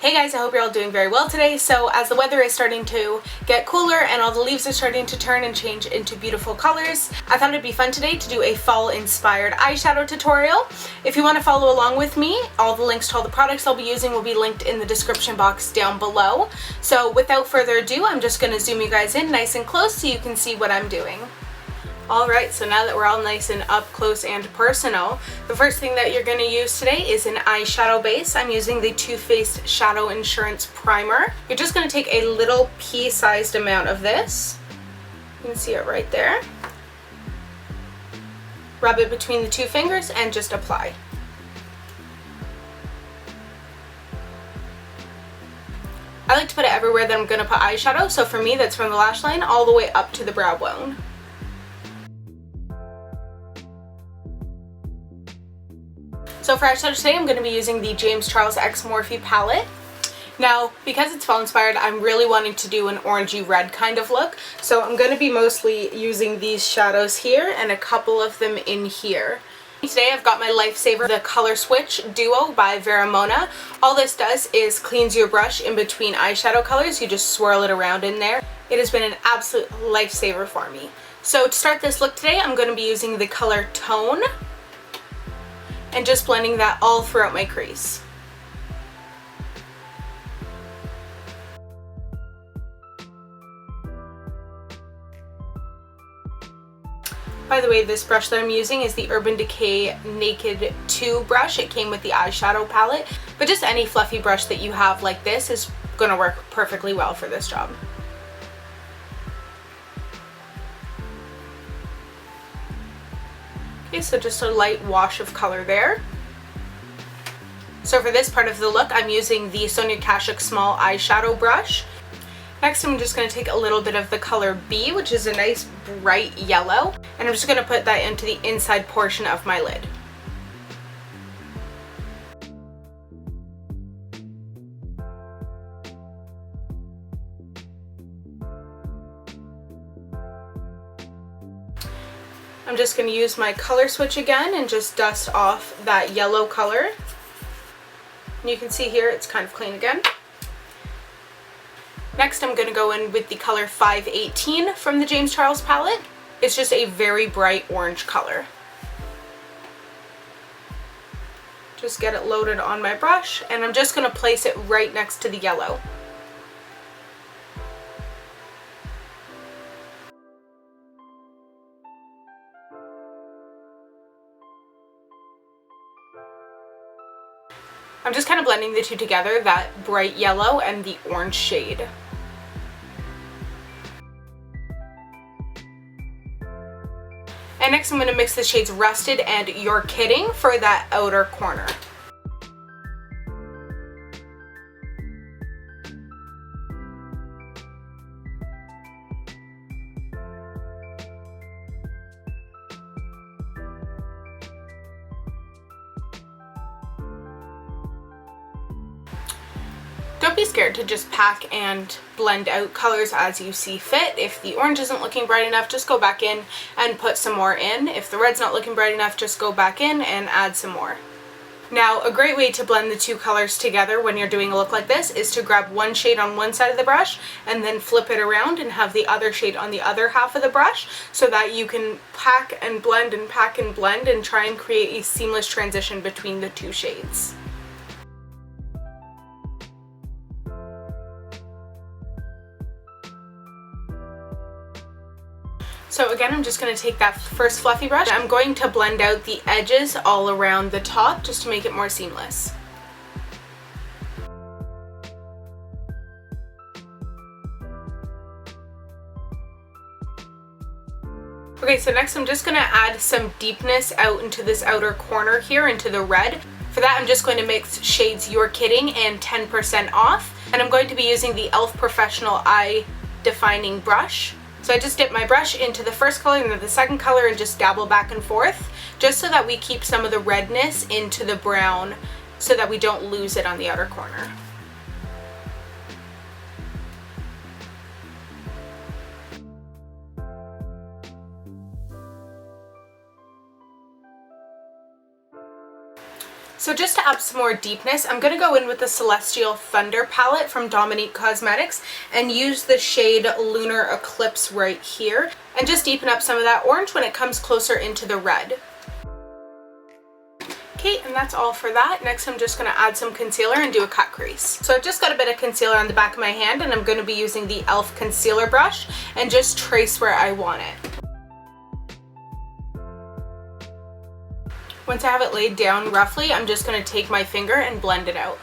Hey guys, I hope you're all doing very well today. So as the weather is starting to get cooler and all the leaves are starting to turn and change into beautiful colors, I thought it'd be fun today to do a fall inspired eyeshadow tutorial. If you want to follow along with me, all the links to all the products I'll be using will be linked in the description box down below. So without further ado, I'm just going to zoom you guys in nice and close so you can see what I'm doing. Alright, so now that we're all nice and up close and personal, the first thing that you're going to use today is an eyeshadow base. I'm using the Too Faced Shadow Insurance Primer. You're just going to take a little pea-sized amount of this. You can see it right there. Rub it between the two fingers and just apply. I like to put it everywhere that I'm going to put eyeshadow, so for me that's from the lash line all the way up to the brow bone. So for eyeshadow today, I'm going to be using the James Charles X Morphe palette. Now, because it's fall inspired, I'm really wanting to do an orangey red kind of look. So I'm going to be mostly using these shadows here and a couple of them in here. Today I've got my Lifesaver, the Color Switch Duo by Veramona. All this does is cleans your brush in between eyeshadow colors. You just swirl it around in there. It has been an absolute lifesaver for me. So to start this look today, I'm going to be using the color Tone and just blending that all throughout my crease. By the way, this brush that I'm using is the Urban Decay Naked 2 brush. It came with the eyeshadow palette, but just any fluffy brush that you have like this is going to work perfectly well for this job. Okay, so just a light wash of color there. So for this part of the look, I'm using the Sonia Kashuk small eyeshadow brush. Next, I'm just going to take a little bit of the color B, which is a nice bright yellow, and I'm just going to put that into the inside portion of my lid. I'm just going to use my color switch again and just dust off that yellow color. And you can see here it's kind of clean again. Next, I'm going to go in with the color 518 from the James Charles palette. It's just a very bright orange color. Just get it loaded on my brush, and I'm just going to place it right next to the yellow. I'm just kind of blending the two together, that bright yellow and the orange shade. And next I'm going to mix the shades Rusted and You're Kidding for that outer corner. Don't be scared to just pack and blend out colors as you see fit. If the orange isn't looking bright enough, just go back in and put some more in. If the red's not looking bright enough, just go back in and add some more. Now, a great way to blend the two colors together when you're doing a look like this is to grab one shade on one side of the brush and then flip it around and have the other shade on the other half of the brush so that you can pack and blend and try and create a seamless transition between the two shades. So again, I'm just going to take that first fluffy brush. I'm going to blend out the edges all around the top just to make it more seamless. Okay, so next I'm just going to add some deepness out into this outer corner here, into the red. For that, I'm just going to mix shades You're Kidding and 10% Off. And I'm going to be using the e.l.f. Professional Eye Defining Brush. So I just dip my brush into the first color and then the second color and just dabble back and forth, just so that we keep some of the redness into the brown so that we don't lose it on the outer corner. So just to add some more deepness, I'm going to go in with the Celestial Thunder palette from Dominique Cosmetics and use the shade Lunar Eclipse right here and just deepen up some of that orange when it comes closer into the red. Okay, and that's all for that. Next, I'm just going to add some concealer and do a cut crease. So I've just got a bit of concealer on the back of my hand, and I'm going to be using the e.l.f. concealer brush and just trace where I want it. Once I have it laid down roughly, I'm just going to take my finger and blend it out.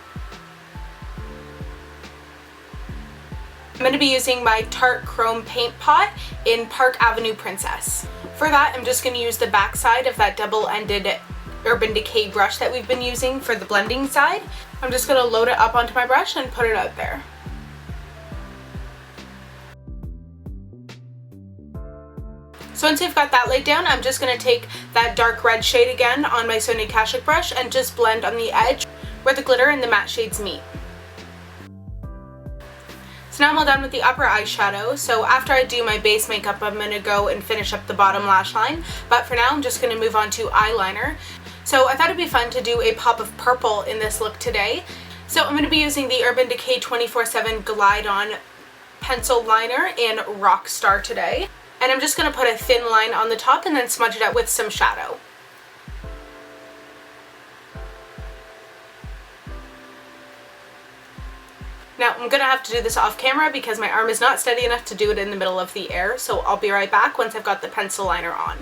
I'm going to be using my Tarte Chrome Paint Pot in Park Avenue Princess. For that, I'm just going to use the back side of that double-ended Urban Decay brush that we've been using for the blending side. I'm just going to load it up onto my brush and put it out there. So once I've got that laid down, I'm just going to take that dark red shade again on my Sonia Kashuk brush and just blend on the edge where the glitter and the matte shades meet. So now I'm all done with the upper eyeshadow. So after I do my base makeup, I'm going to go and finish up the bottom lash line. But for now, I'm just going to move on to eyeliner. So I thought it'd be fun to do a pop of purple in this look today. So I'm going to be using the Urban Decay 24/7 Glide On Pencil Liner in Rockstar today. And I'm just going to put a thin line on the top and then smudge it out with some shadow. Now I'm going to have to do this off camera because my arm is not steady enough to do it in the middle of the air, so I'll be right back once I've got the pencil liner on.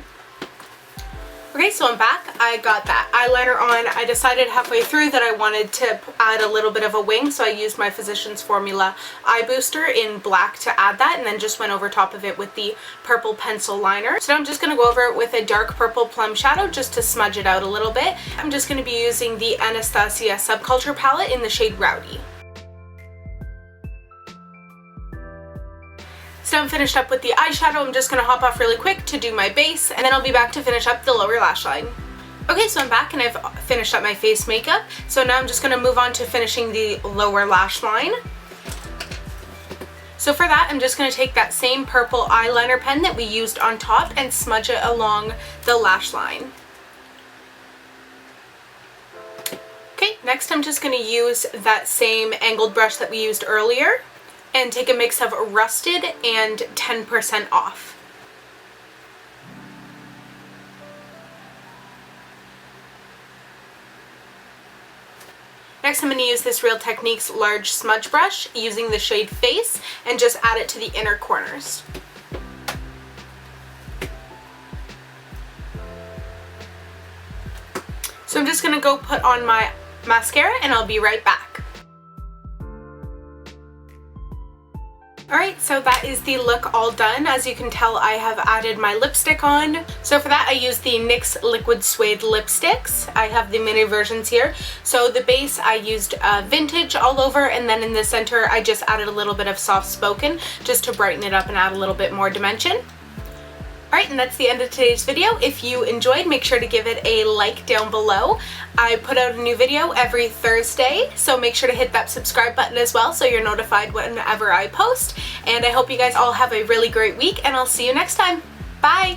Okay, so I'm back. I got that eyeliner on. I decided halfway through that I wanted to add a little bit of a wing, so I used my Physicians Formula Eye Booster in black to add that, and then just went over top of it with the purple pencil liner. So now I'm just going to go over it with a dark purple plum shadow just to smudge it out a little bit. I'm just going to be using the Anastasia Subculture palette in the shade Rowdy. So I'm finished up with the eyeshadow. I'm just going to hop off really quick to do my base, and then I'll be back to finish up the lower lash line. Okay, so I'm back and I've finished up my face makeup. So now I'm just going to move on to finishing the lower lash line. So for that, I'm just going to take that same purple eyeliner pen that we used on top and smudge it along the lash line. Okay, next I'm just going to use that same angled brush that we used earlier and take a mix of Rusted and 10% Off. Next I'm going to use this Real Techniques large smudge brush using the shade Face and just add it to the inner corners. So I'm just going to go put on my mascara and I'll be right back. Alright, so that is the look all done. As you can tell, I have added my lipstick on. So for that, I used the NYX Liquid Suede lipsticks. I have the mini versions here. So the base, I used Vintage all over, and then in the center, I just added a little bit of Soft Spoken just to brighten it up and add a little bit more dimension. Alright, and that's the end of today's video. If you enjoyed, make sure to give it a like down below. I put out a new video every Thursday, so make sure to hit that subscribe button as well so you're notified whenever I post. And I hope you guys all have a really great week, and I'll see you next time. Bye!